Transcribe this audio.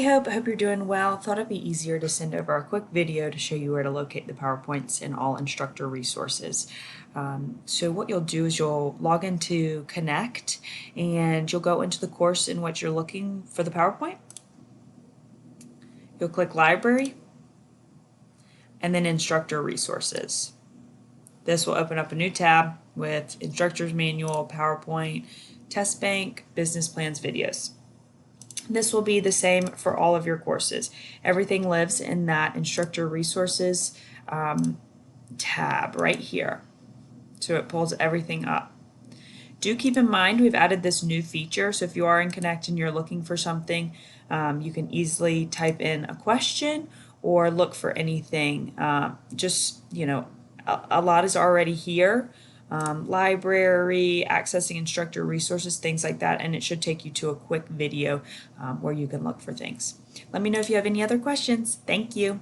I hope you're doing well. Thought it'd be easier to send over a quick video to show you where to locate the PowerPoints in all instructor resources. So what you'll do is you'll log into Connect and you'll go into the course in which you're looking for the PowerPoint. You'll click Library and then Instructor Resources. This will open up a new tab with Instructor's Manual, PowerPoint, Test Bank, Business Plans, Videos. This will be the same for all of your courses. Everything lives in that Instructor Resources tab right here. So it pulls everything up. Do keep in mind we've added this new feature, so if you are in Connect and you're looking for something, you can easily type in a question or look for anything. A lot is already here. Library, accessing instructor resources, things like that, and it should take you to a quick video where you can look for things. Let me know if you have any other questions. Thank you.